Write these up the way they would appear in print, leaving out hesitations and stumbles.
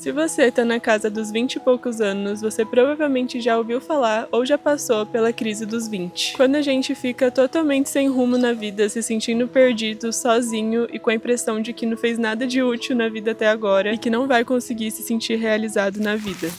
Se você tá na casa dos 20 e poucos anos, você provavelmente já ouviu falar ou já passou pela crise dos 20. Quando a gente fica totalmente sem rumo na vida, se sentindo perdido, sozinho e com a impressão de que não fez nada de útil na vida até agora e que não vai conseguir se sentir realizado na vida.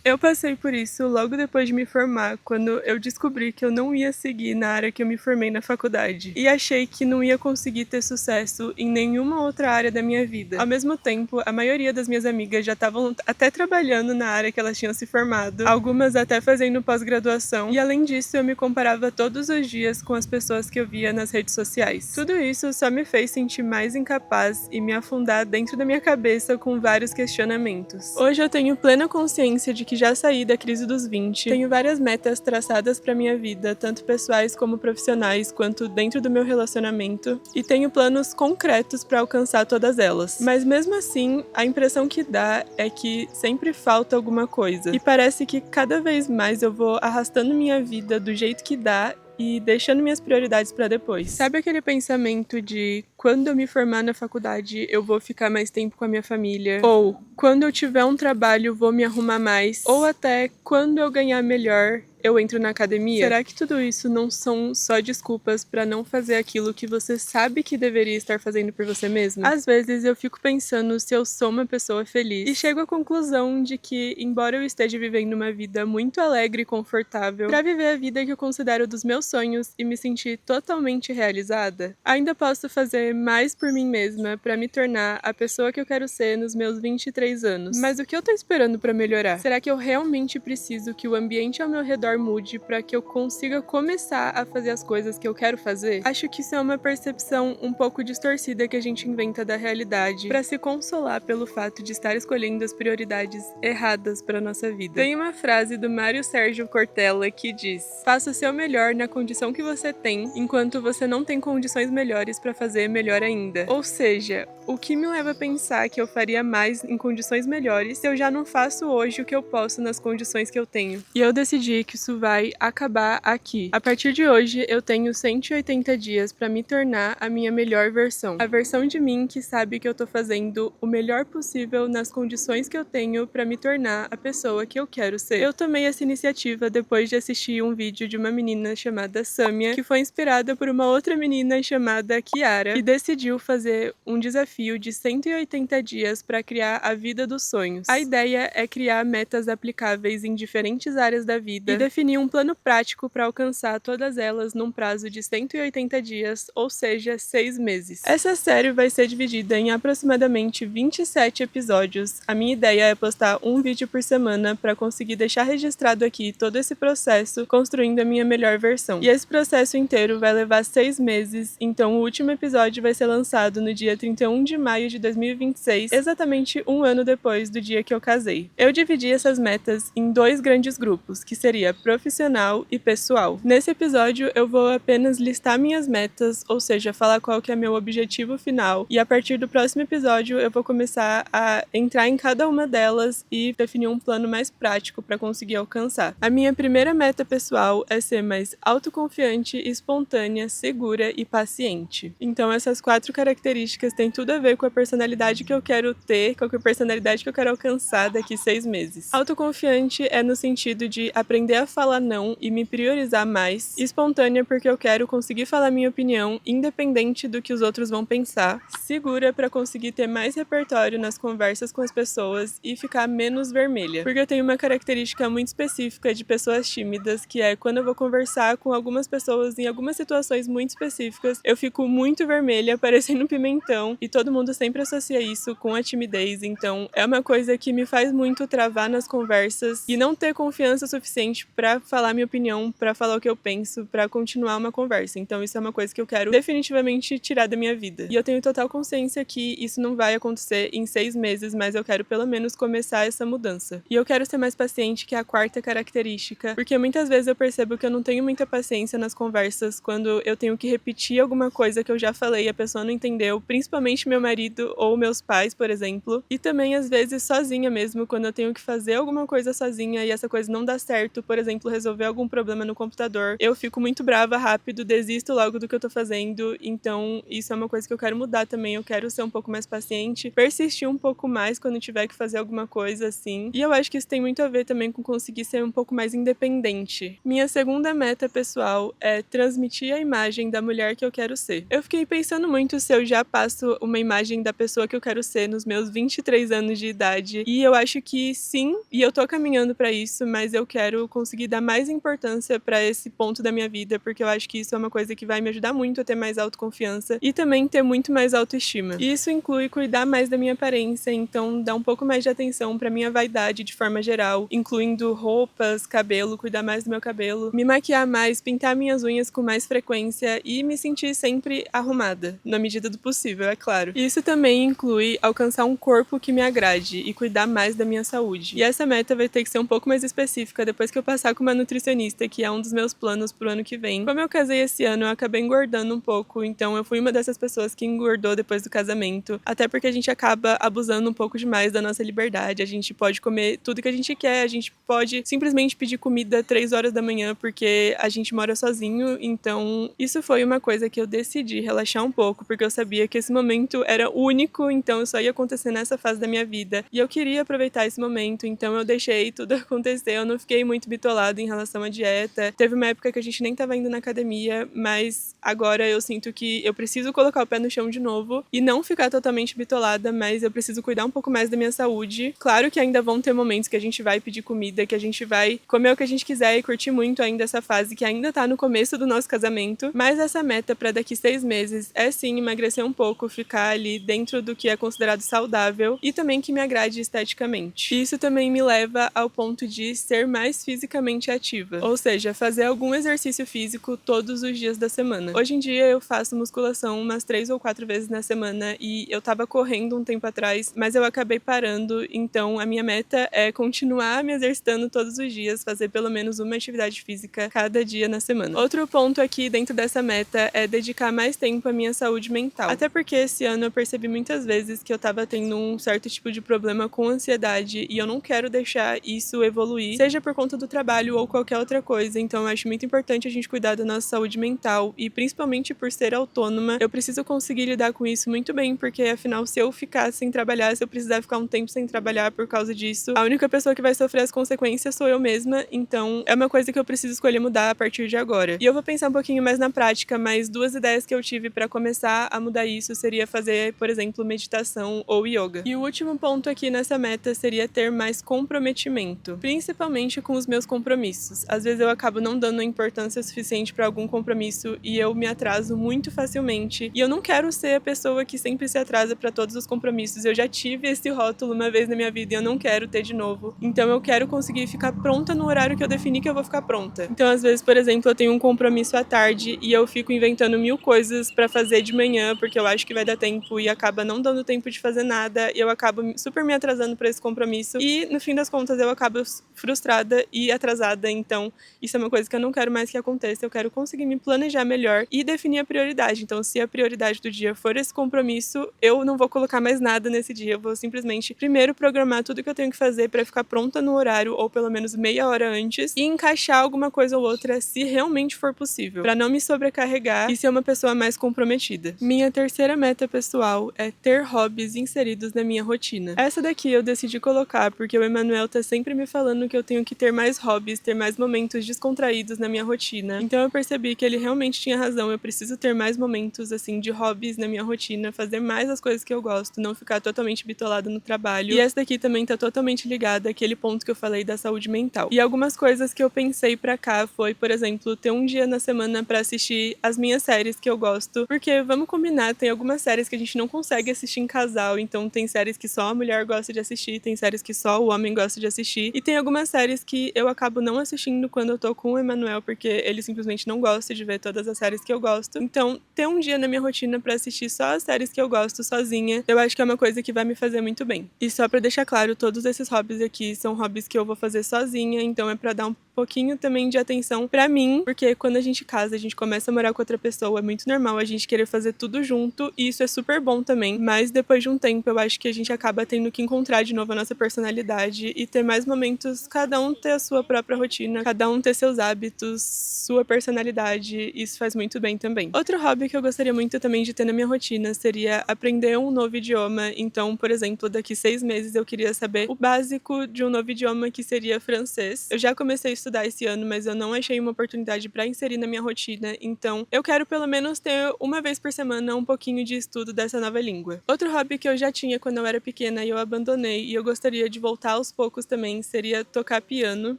Eu passei por isso logo depois de me formar, quando eu descobri que eu não ia seguir na área que eu me formei na faculdade. E achei que não ia conseguir ter sucesso em nenhuma outra área da minha vida. Ao mesmo tempo, a maioria das minhas amigas já estavam até trabalhando na área que elas tinham se formado, algumas até fazendo pós-graduação, e além disso eu me comparava todos os dias com as pessoas que eu via nas redes sociais. Tudo isso só me fez sentir mais incapaz e me afundar dentro da minha cabeça com vários questionamentos. Hoje eu tenho plena consciência de que já saí da crise dos 20, tenho várias metas traçadas para minha vida, tanto pessoais como profissionais, quanto dentro do meu relacionamento, e tenho planos concretos para alcançar todas elas. Mas mesmo assim, a impressão que dá é que sempre falta alguma coisa, e parece que cada vez mais eu vou arrastando minha vida do jeito que dá e deixando minhas prioridades pra depois. Sabe aquele pensamento de quando eu me formar na faculdade eu vou ficar mais tempo com a minha família? Ou quando eu tiver um trabalho vou me arrumar mais? Ou até quando eu ganhar melhor eu entro na academia? Será que tudo isso não são só desculpas pra não fazer aquilo que você sabe que deveria estar fazendo por você mesmo? Às vezes eu fico pensando se eu sou uma pessoa feliz e chego à conclusão de que, embora eu esteja vivendo uma vida muito alegre e confortável, pra viver a vida que eu considero dos meus sonhos e me sentir totalmente realizada, ainda posso fazer mais por mim mesma pra me tornar a pessoa que eu quero ser nos meus 23 anos. Mas o que eu tô esperando pra melhorar? Será que eu realmente preciso que o ambiente ao meu redor mude para que eu consiga começar a fazer as coisas que eu quero fazer? Acho que isso é uma percepção um pouco distorcida que a gente inventa da realidade para se consolar pelo fato de estar escolhendo as prioridades erradas para nossa vida. Tem uma frase do Mário Sérgio Cortella que diz: faça o seu melhor na condição que você tem, enquanto você não tem condições melhores para fazer melhor ainda. Ou seja, o que me leva a pensar que eu faria mais em condições melhores se eu já não faço hoje o que eu posso nas condições que eu tenho. E eu decidi que isso vai acabar aqui. A partir de hoje, eu tenho 180 dias para me tornar a minha melhor versão. A versão de mim que sabe que eu tô fazendo o melhor possível nas condições que eu tenho para me tornar a pessoa que eu quero ser. Eu tomei essa iniciativa depois de assistir um vídeo de uma menina chamada Samia, que foi inspirada por uma outra menina chamada Kiara, que decidiu fazer um desafio de 180 dias para criar a vida dos sonhos. A ideia é criar metas aplicáveis em diferentes áreas da vida e definir um plano prático para alcançar todas elas num prazo de 180 dias, ou seja, 6 meses. Essa série vai ser dividida em aproximadamente 27 episódios. A minha ideia é postar um vídeo por semana para conseguir deixar registrado aqui todo esse processo, construindo a minha melhor versão. E esse processo inteiro vai levar 6 meses, então o último episódio vai ser lançado no dia 31 de maio de 2026, exatamente um ano depois do dia que eu casei. Eu dividi essas metas em 2 grandes grupos, que seria profissional e pessoal. Nesse episódio eu vou apenas listar minhas metas, ou seja, falar qual que é meu objetivo final, e a partir do próximo episódio eu vou começar a entrar em cada uma delas e definir um plano mais prático para conseguir alcançar. A minha primeira meta pessoal é ser mais autoconfiante, espontânea, segura e paciente. Então essas 4 características têm tudo a ver com a personalidade que eu quero ter, com a personalidade que eu quero alcançar daqui 6 meses. Autoconfiante é no sentido de aprender a falar não e me priorizar mais. Espontânea porque eu quero conseguir falar minha opinião, independente do que os outros vão pensar. Segura para conseguir ter mais repertório nas conversas com as pessoas e ficar menos vermelha. Porque eu tenho uma característica muito específica de pessoas tímidas, que é quando eu vou conversar com algumas pessoas em algumas situações muito específicas, eu fico muito vermelha, parecendo um pimentão, e todo mundo sempre associa isso com a timidez. Então é uma coisa que me faz muito travar nas conversas e não ter confiança suficiente pra falar minha opinião, pra falar o que eu penso, pra continuar uma conversa. Então isso é uma coisa que eu quero definitivamente tirar da minha vida. E eu tenho total consciência que isso não vai acontecer em 6 meses, mas eu quero pelo menos começar essa mudança. E eu quero ser mais paciente, que é a 4ª característica, porque muitas vezes eu percebo que eu não tenho muita paciência nas conversas quando eu tenho que repetir alguma coisa que eu já falei e a pessoa não entendeu, principalmente meu marido ou meus pais, por exemplo. E também às vezes sozinha mesmo, quando eu tenho que fazer alguma coisa sozinha e essa coisa não dá certo, por exemplo, exemplo, resolver algum problema no computador, eu fico muito brava rápido, desisto logo do que eu tô fazendo, então isso é uma coisa que eu quero mudar também, eu quero ser um pouco mais paciente, persistir um pouco mais quando tiver que fazer alguma coisa assim, e eu acho que isso tem muito a ver também com conseguir ser um pouco mais independente. Minha segunda meta pessoal é transmitir a imagem da mulher que eu quero ser. Eu fiquei pensando muito se eu já passo uma imagem da pessoa que eu quero ser nos meus 23 anos de idade, e eu acho que sim, e eu tô caminhando pra isso, mas eu quero conseguir dar mais importância pra esse ponto da minha vida, porque eu acho que isso é uma coisa que vai me ajudar muito a ter mais autoconfiança e também ter muito mais autoestima. E isso inclui cuidar mais da minha aparência, então dar um pouco mais de atenção pra minha vaidade de forma geral, incluindo roupas, cabelo, cuidar mais do meu cabelo, me maquiar mais, pintar minhas unhas com mais frequência e me sentir sempre arrumada, na medida do possível, é claro. Isso também inclui alcançar um corpo que me agrade e cuidar mais da minha saúde. E essa meta vai ter que ser um pouco mais específica depois que eu passar com uma nutricionista, que é um dos meus planos pro ano que vem. Como eu casei esse ano, eu acabei engordando um pouco, então eu fui uma dessas pessoas que engordou depois do casamento, até porque a gente acaba abusando um pouco demais da nossa liberdade, a gente pode comer tudo que a gente quer, a gente pode simplesmente pedir comida 3 horas da manhã porque a gente mora sozinho, então isso foi uma coisa que eu decidi relaxar um pouco, porque eu sabia que esse momento era único, então isso ia acontecer nessa fase da minha vida, e eu queria aproveitar esse momento, então eu deixei tudo acontecer, eu não fiquei muito bitolada em relação à dieta. Teve uma época que a gente nem tava indo na academia, mas agora eu sinto que eu preciso colocar o pé no chão de novo e não ficar totalmente bitolada, mas eu preciso cuidar um pouco mais da minha saúde. Claro que ainda vão ter momentos que a gente vai pedir comida, que a gente vai comer o que a gente quiser e curtir muito ainda essa fase que ainda tá no começo do nosso casamento, mas essa meta pra daqui 6 meses é sim emagrecer um pouco, ficar ali dentro do que é considerado saudável e também que me agrade esteticamente. Isso também me leva ao ponto de ser mais fisicamente ativa, ou seja, fazer algum exercício físico todos os dias da semana. Hoje em dia eu faço musculação umas 3 ou 4 vezes na semana e eu tava correndo um tempo atrás, mas eu acabei parando, então a minha meta é continuar me exercitando todos os dias, fazer pelo menos uma atividade física cada dia na semana. Outro ponto aqui dentro dessa meta é dedicar mais tempo à minha saúde mental, até porque esse ano eu percebi muitas vezes que eu tava tendo um certo tipo de problema com ansiedade e eu não quero deixar isso evoluir, seja por conta do trabalho ou qualquer outra coisa, então eu acho muito importante a gente cuidar da nossa saúde mental e principalmente por ser autônoma, eu preciso conseguir lidar com isso muito bem, porque afinal se eu ficar sem trabalhar, se eu precisar ficar um tempo sem trabalhar por causa disso, a única pessoa que vai sofrer as consequências sou eu mesma, então é uma coisa que eu preciso escolher mudar a partir de agora. E eu vou pensar um pouquinho mais na prática, mas 2 ideias que eu tive pra começar a mudar isso seria fazer, por exemplo, meditação ou yoga. E o último ponto aqui nessa meta seria ter mais comprometimento, principalmente com os meus compromissos. Às vezes eu acabo não dando importância suficiente pra algum compromisso e eu me atraso muito facilmente, e eu não quero ser a pessoa que sempre se atrasa pra todos os compromissos. Eu já tive esse rótulo uma vez na minha vida e eu não quero ter de novo. Então eu quero conseguir ficar pronta no horário que eu defini que eu vou ficar pronta. Então às vezes, por exemplo, eu tenho um compromisso à tarde e eu fico inventando 1000 coisas pra fazer de manhã porque eu acho que vai dar tempo e acaba não dando tempo de fazer nada, e eu acabo super me atrasando pra esse compromisso e no fim das contas eu acabo frustrada e atrasada. Então isso é uma coisa que eu não quero mais que aconteça, eu quero conseguir me planejar melhor e definir a prioridade. Então se a prioridade do dia for esse compromisso, eu não vou colocar mais nada nesse dia, eu vou simplesmente primeiro programar tudo que eu tenho que fazer pra ficar pronta no horário ou pelo menos meia hora antes e encaixar alguma coisa ou outra se realmente for possível, pra não me sobrecarregar e ser uma pessoa mais comprometida. Minha terceira meta pessoal é ter hobbies inseridos na minha rotina. Essa daqui eu decidi colocar porque o Emanuel tá sempre me falando que eu tenho que ter mais hobbies, ter mais momentos descontraídos na minha rotina. Então eu percebi que ele realmente tinha razão, eu preciso ter mais momentos assim de hobbies na minha rotina, fazer mais as coisas que eu gosto, não ficar totalmente bitolada no trabalho. E essa daqui também tá totalmente ligada àquele ponto que eu falei da saúde mental. E algumas coisas que eu pensei pra cá foi, por exemplo, ter um dia na semana pra assistir as minhas séries que eu gosto, porque vamos combinar, tem algumas séries que a gente não consegue assistir em casal, então tem séries que só a mulher gosta de assistir, tem séries que só o homem gosta de assistir, e tem algumas séries que eu acabo não assistindo quando eu tô com o Emanuel, porque ele simplesmente não gosta de ver todas as séries que eu gosto. Então, ter um dia na minha rotina pra assistir só as séries que eu gosto sozinha, eu acho que é uma coisa que vai me fazer muito bem. E só pra deixar claro, todos esses hobbies aqui são hobbies que eu vou fazer sozinha, então é pra dar um pouquinho também de atenção pra mim, porque quando a gente casa, a gente começa a morar com outra pessoa, é muito normal a gente querer fazer tudo junto, e isso é super bom também, mas depois de um tempo eu acho que a gente acaba tendo que encontrar de novo a nossa personalidade e ter mais momentos, cada um ter a sua própria rotina, cada um ter seus hábitos, sua personalidade, isso faz muito bem também. Outro hobby que eu gostaria muito também de ter na minha rotina seria aprender um novo idioma. Então, por exemplo, daqui 6 meses eu queria saber o básico de um novo idioma, que seria francês. Eu já comecei a estudar esse ano, mas eu não achei uma oportunidade para inserir na minha rotina, então eu quero pelo menos ter uma vez por semana um pouquinho de estudo dessa nova língua. Outro hobby que eu já tinha quando eu era pequena e eu abandonei, e eu gostaria de voltar aos poucos também, seria tocar piano.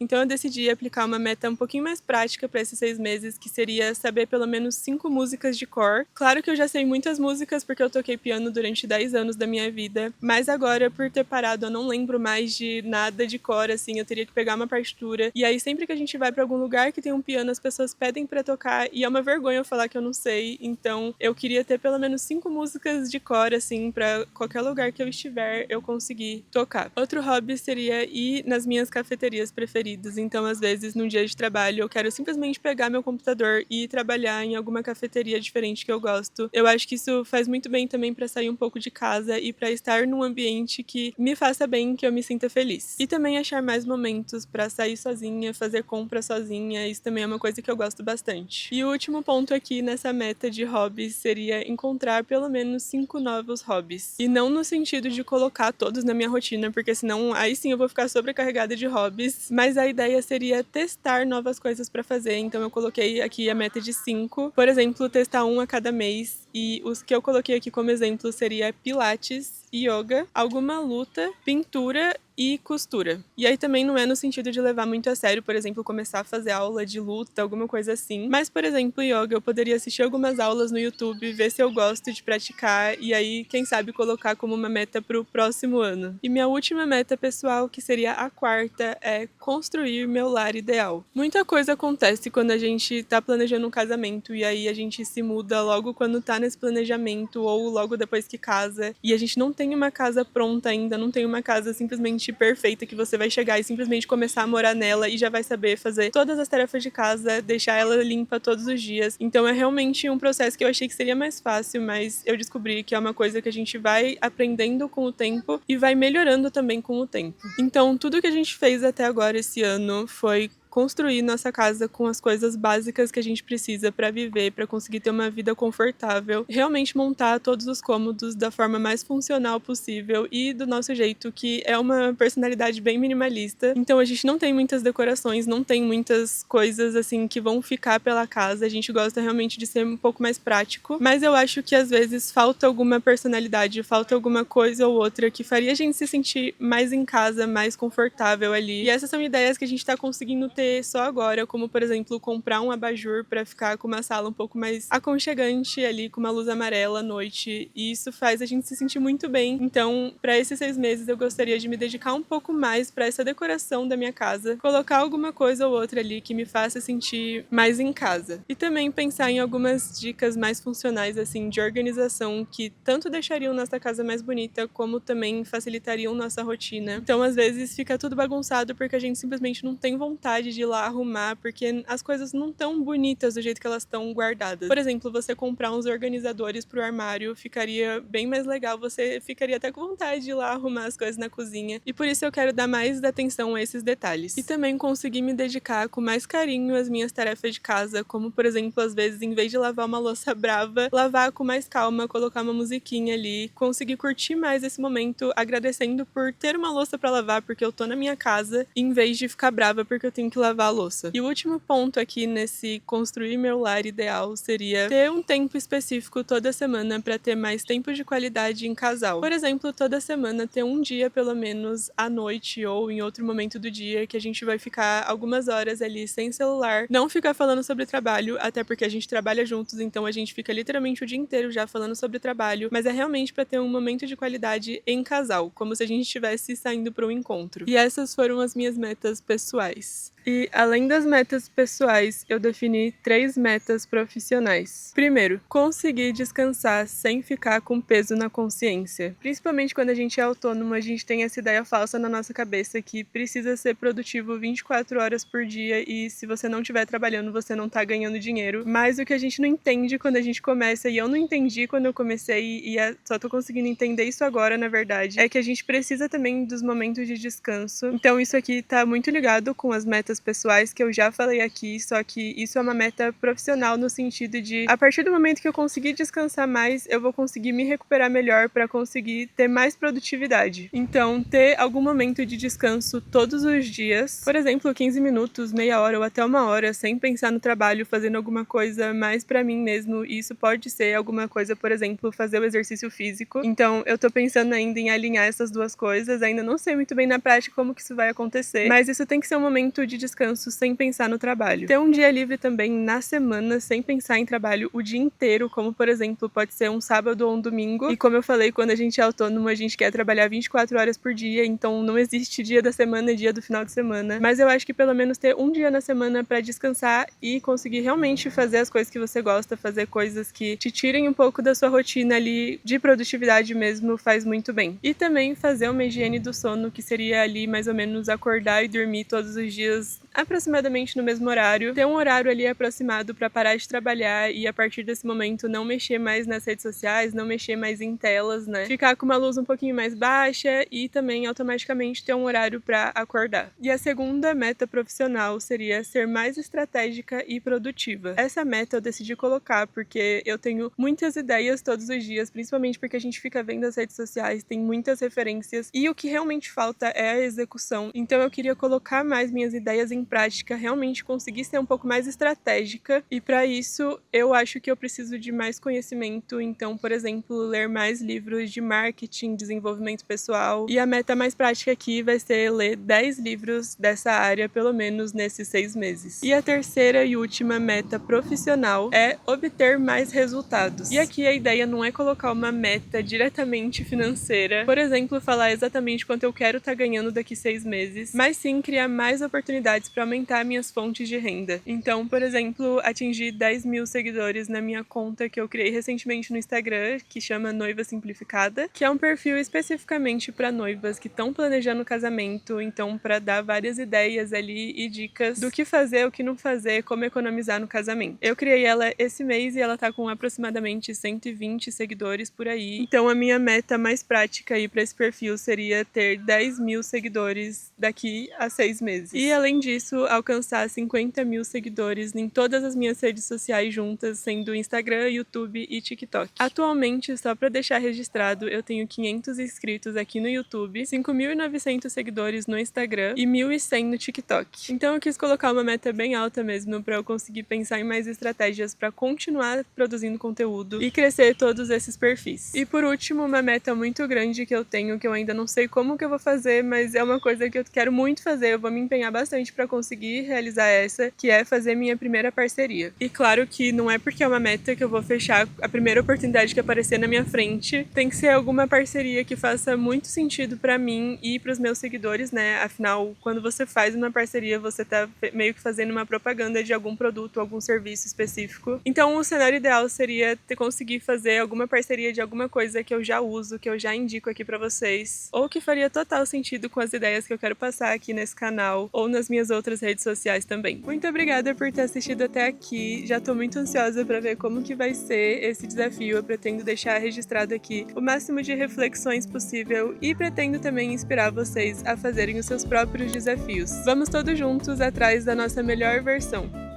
Então eu decidi aplicar uma meta um pouquinho mais prática para esses 6 meses, que seria saber pelo menos 5 músicas de cor. Claro que eu já sei muitas músicas porque eu toquei piano durante 10 anos da minha vida, mas agora, por ter parado, eu não lembro mais de nada de cor, assim, eu teria que pegar uma partitura. E aí sempre que a gente vai para algum lugar que tem um piano, as pessoas pedem para tocar e é uma vergonha eu falar que eu não sei. Então eu queria ter pelo menos 5 músicas de cor, assim, para qualquer lugar que eu estiver eu conseguir tocar. Outro hobby seria ir nas minhas cafeterias preferidas. Então, às vezes, num dia de trabalho, eu quero simplesmente pegar meu computador e ir trabalhar em alguma cafeteria diferente que eu gosto. Eu acho que isso faz muito bem também para sair um pouco de casa e para estar num ambiente que me faça bem, que eu me sinta feliz. E também achar mais momentos para sair sozinha, fazer compra sozinha, isso também é uma coisa que eu gosto bastante. E o último ponto aqui nessa meta de hobbies seria encontrar pelo menos 5 novos hobbies. E não no sentido de colocar todos na minha rotina, porque senão aí sim eu vou ficar sobrecarregada de hobbies, mas a ideia seria testar novas coisas para fazer. Então eu coloquei aqui a meta de 5, por exemplo, testar um a cada mês, e os que eu coloquei aqui como exemplo seria pilates, yoga, alguma luta, pintura e costura. E aí também não é no sentido de levar muito a sério, por exemplo, começar a fazer aula de luta, alguma coisa assim. Mas, por exemplo, yoga, eu poderia assistir algumas aulas no YouTube, ver se eu gosto de praticar e aí, quem sabe, colocar como uma meta pro próximo ano. E minha última meta pessoal, que seria a quarta, é construir meu lar ideal. Muita coisa acontece quando a gente tá planejando um casamento e aí a gente se muda logo quando tá nesse planejamento ou logo depois que casa e a gente não tem uma casa pronta ainda, não tem uma casa simplesmente perfeita que você vai chegar e simplesmente começar a morar nela e já vai saber fazer todas as tarefas de casa, deixar ela limpa todos os dias. Então é realmente um processo que eu achei que seria mais fácil, mas eu descobri que é uma coisa que a gente vai aprendendo com o tempo e vai melhorando também com o tempo. Então tudo que a gente fez até agora esse ano foi construir nossa casa com as coisas básicas que a gente precisa para viver, para conseguir ter uma vida confortável, realmente montar todos os cômodos da forma mais funcional possível e do nosso jeito, que é uma personalidade bem minimalista. Então a gente não tem muitas decorações, não tem muitas coisas assim que vão ficar pela casa, a gente gosta realmente de ser um pouco mais prático, mas eu acho que às vezes falta alguma personalidade, falta alguma coisa ou outra que faria a gente se sentir mais em casa, mais confortável ali. E essas são ideias que a gente tá conseguindo ter só agora, como por exemplo comprar um abajur para ficar com uma sala um pouco mais aconchegante ali, com uma luz amarela à noite, e isso faz a gente se sentir muito bem. Então, para esses 6 meses eu gostaria de me dedicar um pouco mais para essa decoração da minha casa, colocar alguma coisa ou outra ali que me faça sentir mais em casa. E também pensar em algumas dicas mais funcionais assim de organização que tanto deixariam nossa casa mais bonita, como também facilitariam nossa rotina. Então, às vezes fica tudo bagunçado porque a gente simplesmente não tem vontade de ir lá arrumar, porque as coisas não tão bonitas do jeito que elas estão guardadas. Por exemplo, você comprar uns organizadores pro armário ficaria bem mais legal, você ficaria até com vontade de ir lá arrumar as coisas na cozinha. E por isso eu quero dar mais atenção a esses detalhes. E também conseguir me dedicar com mais carinho às minhas tarefas de casa, como por exemplo, às vezes, em vez de lavar uma louça brava, lavar com mais calma, colocar uma musiquinha ali, conseguir curtir mais esse momento, agradecendo por ter uma louça pra lavar, porque eu tô na minha casa, em vez de ficar brava porque eu tenho que lavar a louça. E o último ponto aqui nesse construir meu lar ideal seria ter um tempo específico toda semana para ter mais tempo de qualidade em casal. Por exemplo, toda semana ter um dia pelo menos à noite ou em outro momento do dia que a gente vai ficar algumas horas ali sem celular, não ficar falando sobre trabalho, até porque a gente trabalha juntos, então a gente fica literalmente o dia inteiro já falando sobre trabalho, mas é realmente para ter um momento de qualidade em casal, como se a gente estivesse saindo para um encontro. E essas foram as minhas metas pessoais. E além das metas pessoais, eu defini 3 metas profissionais. Primeiro, conseguir descansar sem ficar com peso na consciência. Principalmente quando a gente é autônomo, a gente tem essa ideia falsa na nossa cabeça que precisa ser produtivo 24 horas por dia e se você não estiver trabalhando, você não tá ganhando dinheiro. Mas o que a gente não entende quando a gente começa, e eu não entendi quando eu comecei e só tô conseguindo entender isso agora, na verdade, é que a gente precisa também dos momentos de descanso. Então isso aqui tá muito ligado com as metas pessoais que eu já falei aqui, só que isso é uma meta profissional no sentido de, a partir do momento que eu conseguir descansar mais, eu vou conseguir me recuperar melhor para conseguir ter mais produtividade. Então, ter algum momento de descanso todos os dias, por exemplo, 15 minutos, meia hora ou até 1 hora, sem pensar no trabalho, fazendo alguma coisa mais pra mim mesmo, e isso pode ser alguma coisa, por exemplo, fazer o exercício físico. Então, eu tô pensando ainda em alinhar essas duas coisas, ainda não sei muito bem na prática como que isso vai acontecer, mas isso tem que ser um momento de descanso sem pensar no trabalho. Ter um dia livre também na semana, sem pensar em trabalho o dia inteiro, como por exemplo, pode ser um sábado ou um domingo, e como eu falei, quando a gente é autônomo, a gente quer trabalhar 24 horas por dia, então não existe dia da semana e dia do final de semana, mas eu acho que pelo menos ter um dia na semana pra descansar e conseguir realmente fazer as coisas que você gosta, fazer coisas que te tirem um pouco da sua rotina ali de produtividade mesmo, faz muito bem. E também fazer uma higiene do sono, que seria ali mais ou menos acordar e dormir todos os dias aproximadamente no mesmo horário, ter um horário ali aproximado para parar de trabalhar e a partir desse momento não mexer mais nas redes sociais, não mexer mais em telas, né? Ficar com uma luz um pouquinho mais baixa e também automaticamente ter um horário para acordar. E a segunda meta profissional seria ser mais estratégica e produtiva. Essa meta eu decidi colocar porque eu tenho muitas ideias todos os dias, principalmente porque a gente fica vendo as redes sociais, tem muitas referências e o que realmente falta é a execução. Então eu queria colocar mais minhas ideias em prática, realmente conseguir ser um pouco mais estratégica e para isso eu acho que eu preciso de mais conhecimento, então, por exemplo, ler mais livros de marketing, desenvolvimento pessoal e a meta mais prática aqui vai ser ler 10 livros dessa área, pelo menos nesses 6 meses. E a terceira e última meta profissional é obter mais resultados. E aqui a ideia não é colocar uma meta diretamente financeira, por exemplo, falar exatamente quanto eu quero estar ganhando daqui 6 meses, mas sim criar mais oportunidades para aumentar minhas fontes de renda. Então, por exemplo, atingir 10 mil seguidores na minha conta que eu criei recentemente no Instagram, que chama Noiva Simplificada, que é um perfil especificamente para noivas que estão planejando o casamento, então para dar várias ideias ali e dicas do que fazer, o que não fazer, como economizar no casamento. Eu criei ela esse mês e ela tá com aproximadamente 120 seguidores por aí. Então a minha meta mais prática aí para esse perfil seria ter 10 mil seguidores daqui a 6 meses. E além disso, alcançar 50 mil seguidores em todas as minhas redes sociais juntas, sendo Instagram, YouTube e TikTok. Atualmente, só para deixar registrado, eu tenho 500 inscritos aqui no YouTube, 5.900 seguidores no Instagram e 1.100 no TikTok. Então eu quis colocar uma meta bem alta mesmo para eu conseguir pensar em mais estratégias para continuar produzindo conteúdo e crescer todos esses perfis. E por último, uma meta muito grande que eu tenho, que eu ainda não sei como que eu vou fazer, mas é uma coisa que eu quero muito fazer, eu vou me empenhar bastante para conseguir realizar essa, que é fazer minha primeira parceria. E claro que não é porque é uma meta que eu vou fechar a primeira oportunidade que aparecer na minha frente, tem que ser alguma parceria que faça muito sentido para mim e para os meus seguidores, né? Afinal, quando você faz uma parceria, você tá meio que fazendo uma propaganda de algum produto, algum serviço específico. Então, o cenário ideal seria conseguir fazer alguma parceria de alguma coisa que eu já uso, que eu já indico aqui para vocês, ou que faria total sentido com as ideias que eu quero passar aqui nesse canal ou nas minhas outras redes sociais também. Muito obrigada por ter assistido até aqui. Já tô muito ansiosa para ver como que vai ser esse desafio. Eu pretendo deixar registrado aqui o máximo de reflexões possível e pretendo também inspirar vocês a fazerem os seus próprios desafios. Vamos todos juntos atrás da nossa melhor versão.